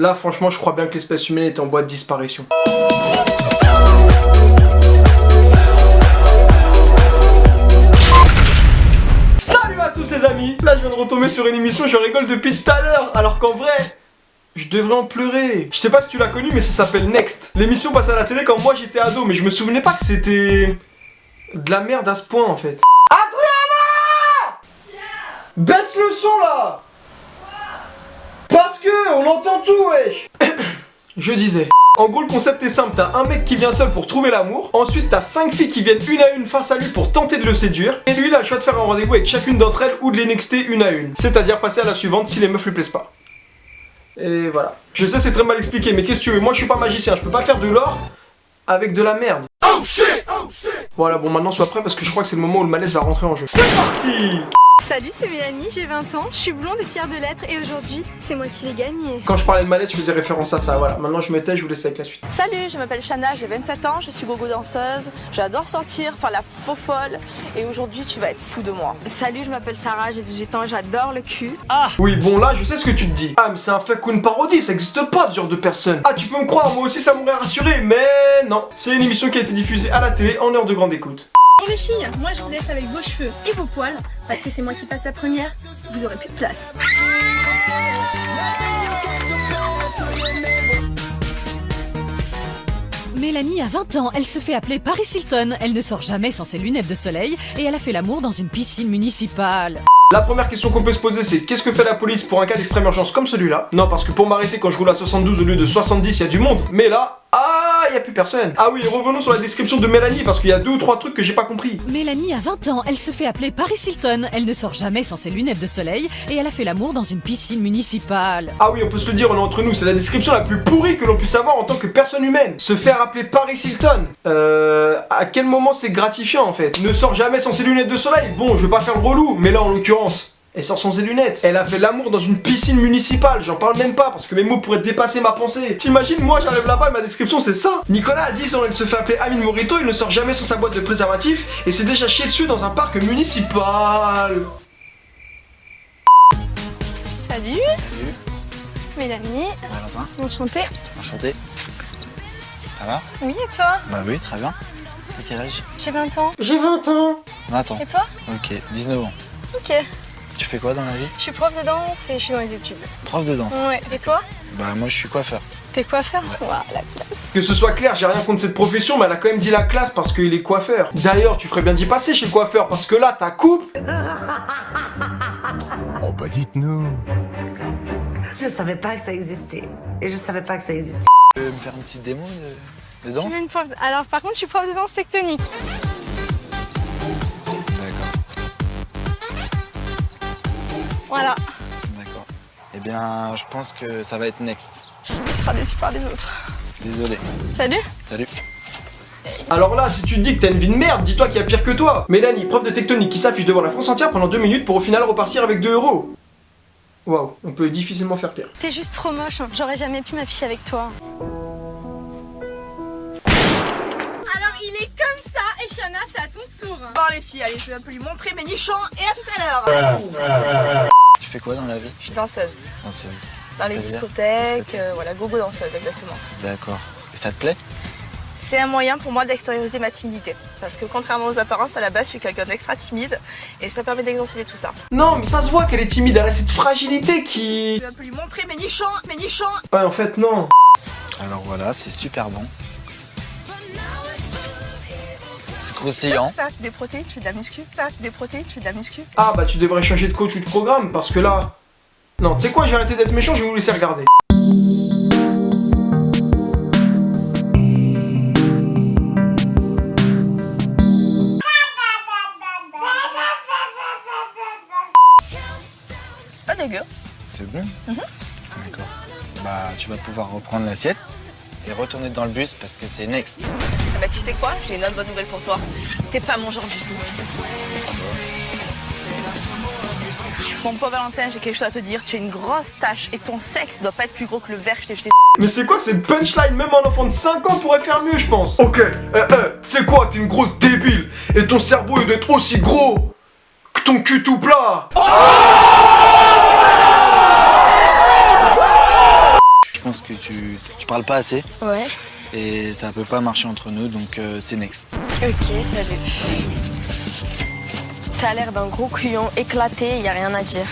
Là, franchement, je crois bien que l'espèce humaine est en voie de disparition. Salut à tous les amis. Là, je viens de retomber sur une émission, je rigole depuis tout à l'heure, alors qu'en vrai... je devrais en pleurer. Je sais pas si tu l'as connu, mais ça s'appelle Next. L'émission passe à la télé quand moi j'étais ado, mais je me souvenais pas que c'était... de la merde à ce point en fait. Adriana! Baisse le son là! Parce que on entend tout, wesh. Je disais. En gros, le concept est simple, t'as un mec qui vient seul pour trouver l'amour, ensuite t'as 5 filles qui viennent une à une face à lui pour tenter de le séduire, et lui il a le choix de faire un rendez-vous avec chacune d'entre elles ou de les nexter une à une. C'est-à-dire passer à la suivante si les meufs lui plaisent pas. Et voilà. Je sais, c'est très mal expliqué, mais qu'est-ce que tu veux? Moi, je suis pas magicien, je peux pas faire de l'or avec de la merde. Oh shit! Oh shit! Voilà, bon, maintenant, sois prêt parce que je crois que c'est le moment où le malaise va rentrer en jeu. C'est parti! Salut, c'est Mélanie, j'ai 20 ans, je suis blonde et fière de l'être et aujourd'hui, c'est moi qui l'ai gagné. Quand je parlais de malaise, je faisais référence à ça, voilà. Maintenant, je me tais, je vous laisse avec la suite. Salut, je m'appelle Shana, j'ai 27 ans, je suis gogo danseuse, j'adore sortir, faire la faux folle et aujourd'hui, tu vas être fou de moi. Salut, je m'appelle Sarah, j'ai 18 ans, j'adore le cul. Oui, bon, là, je sais ce que tu te dis. Ah, mais c'est un fake ou une parodie, ça existe pas ce genre de personne. Ah, tu peux me croire, moi aussi, ça m'aurait rassuré, mais non. C'est une émission qui a été diffusée à la télé en heure de grande écoute. Bon les filles, moi je vous laisse avec vos cheveux et vos poils, parce que c'est moi qui passe la première, vous aurez plus de place. Mélanie a 20 ans, elle se fait appeler Paris Hilton, elle ne sort jamais sans ses lunettes de soleil et elle a fait l'amour dans une piscine municipale. La première question qu'on peut se poser, c'est qu'est-ce que fait la police pour un cas d'extrême urgence comme celui-là? Non, parce que pour m'arrêter quand je roule à 72 au lieu de 70, il y a du monde. Mais là, il y a plus personne. Ah oui, revenons sur la description de Mélanie parce qu'il y a 2 ou 3 trucs que j'ai pas compris. Mélanie a 20 ans, elle se fait appeler Paris Hilton, elle ne sort jamais sans ses lunettes de soleil et elle a fait l'amour dans une piscine municipale. Ah oui, on peut se le dire, on est entre nous, c'est la description la plus pourrie que l'on puisse avoir en tant que personne humaine. Se faire appeler Paris Hilton. À quel moment c'est gratifiant en fait? Ne sort jamais sans ses lunettes de soleil. Bon, je vais pas faire le relou, mais là en l'occurrence... elle sort sans ses lunettes. Elle a fait l'amour dans une piscine municipale. J'en parle même pas parce que mes mots pourraient dépasser ma pensée. T'imagines, moi j'arrive là-bas et ma description c'est ça. Nicolas a 10 ans, il se fait appeler Amine Morito, il ne sort jamais sans sa boîte de préservatif et s'est déjà chié dessus dans un parc municipal. Salut, Mélanie, Valentin, enchantée. enchanté. Ça va? Oui, et toi? Bah oui, très bien. T'as quel âge? J'ai 20 ans. J'ai 20 ans. Attends. Et toi? Ok, 19 ans. Ok. Tu fais quoi dans la vie? Je suis prof de danse et je suis dans les études. Prof de danse. Ouais. Et toi? Bah moi je suis coiffeur. T'es coiffeur? Waouh, la classe. Que ce soit clair, j'ai rien contre cette profession, mais elle a quand même dit la classe parce qu'il est coiffeur. D'ailleurs, tu ferais bien d'y passer chez le coiffeur parce que là, ta coupe... Oh bah dites-nous. Je savais pas que ça existait. Et je savais pas que ça existait. Tu peux me faire une petite démo de danse? Tu veux une prof... Alors par contre, je suis prof de danse tectonique. D'accord, Voilà. d'accord. Eh bien, je pense que ça va être next. Tu seras déçu par les autres. Désolé. Salut. Salut. Alors là, si tu te dis que t'as une vie de merde, dis-toi qu'il y a pire que toi. Mélanie, prof de tectonique qui s'affiche devant la France entière pendant 2 minutes pour au final repartir avec 2 euros. Waouh, on peut difficilement faire pire. T'es juste trop moche, hein. J'aurais jamais pu m'afficher avec toi. Alors il est comme ça et Shana, c'est à ton tour. Bon les filles, allez, je vais un peu lui montrer mes nichons et à tout à l'heure. Tu fais quoi dans la vie? Je suis danseuse. Danseuse. Dans les C'est-à-dire discothèques, voilà, gogo danseuse exactement. D'accord. Et ça te plaît? C'est un moyen pour moi d'extérioriser ma timidité. Parce que contrairement aux apparences, à la base, je suis quelqu'un d'extra timide et ça permet d'exorciser tout ça. Non, mais ça se voit qu'elle est timide, elle a cette fragilité qui... Je vais un peu lui montrer mes nichons, mes nichons. Ouais, en fait, non. Alors voilà, c'est super bon. C'est croustillant. Ça, c'est des protéines, tu fais de la muscu. Ça, c'est des protéines, tu fais de la muscu. Ah bah tu devrais changer de coach ou de programme parce que là... Non, tu sais quoi, j'ai arrêté d'être méchant, je vais vous laisser regarder. Pas dégueu. C'est bon? D'accord. Bah tu vas pouvoir reprendre l'assiette et retourner dans le bus parce que c'est next. Ah bah tu sais quoi, j'ai une autre bonne nouvelle pour toi. T'es pas mon genre du tout. Mon pauvre Valentin, j'ai quelque chose à te dire. Tu as une grosse tache et ton sexe doit pas être plus gros que le verre que je t'ai jeté. Mais c'est quoi cette punchline? Même un enfant de 5 ans pourrait faire mieux, je pense. Ok, c'est quoi? T'es une grosse débile et ton cerveau il doit être aussi gros que ton cul tout plat. Je pense que tu parles pas assez Ouais. et ça peut pas marcher entre nous, donc c'est next. Ok, salut. T'as l'air d'un gros couillon éclaté, y a rien à dire.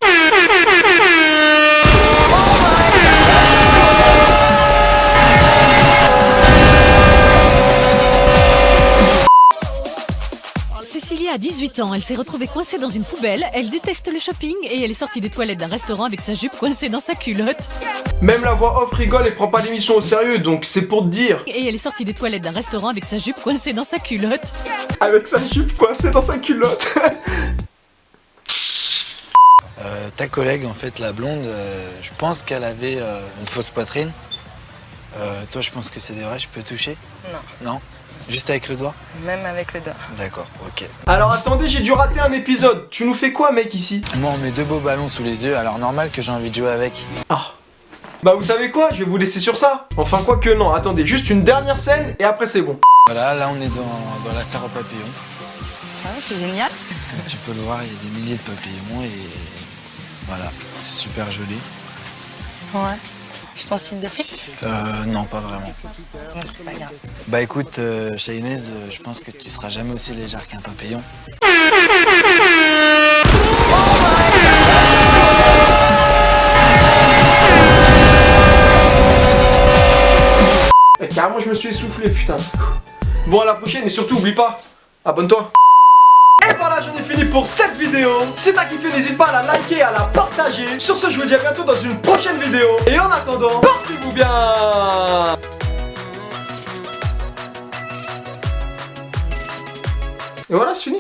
Cécilia a 18 ans, elle s'est retrouvée coincée dans une poubelle, elle déteste le shopping et elle est sortie des toilettes d'un restaurant avec sa jupe coincée dans sa culotte. Même la voix off rigole et prend pas l'émission au sérieux, donc c'est pour te dire. Et elle est sortie des toilettes d'un restaurant avec sa jupe coincée dans sa culotte. Avec sa jupe coincée dans sa culotte. Ta collègue, en fait, la blonde, je pense qu'elle avait une fausse poitrine. Toi, je pense que c'est des vrais, je peux toucher? Non. Non? Juste avec le doigt? Même avec le doigt. D'accord, ok. Alors attendez, j'ai dû rater un épisode. Tu nous fais quoi, mec, ici? Moi, on met 2 beaux ballons sous les yeux, alors normal que j'ai envie de jouer avec. Ah. Bah vous savez quoi, je vais vous laisser sur ça. Enfin quoi que non, attendez, juste une dernière scène et après c'est bon. Voilà, là, on est dans la serre aux papillons. Ah, c'est génial. Comme tu peux le voir, il y a des milliers de papillons et voilà, c'est super joli. Ouais. Je t'en signe de flic? Non, pas vraiment. Non, c'est pas grave. Bah écoute, Shaynez, je pense que tu seras jamais aussi légère qu'un papillon. Et carrément je me suis essoufflé, putain. Bon, à la prochaine et surtout oublie pas, abonne-toi. Et voilà, j'en ai fini pour cette vidéo. Si t'as kiffé, n'hésite pas à la liker, à la partager. Sur ce, je vous dis à bientôt dans une prochaine vidéo. Et en attendant, portez-vous bien. Et voilà, c'est fini.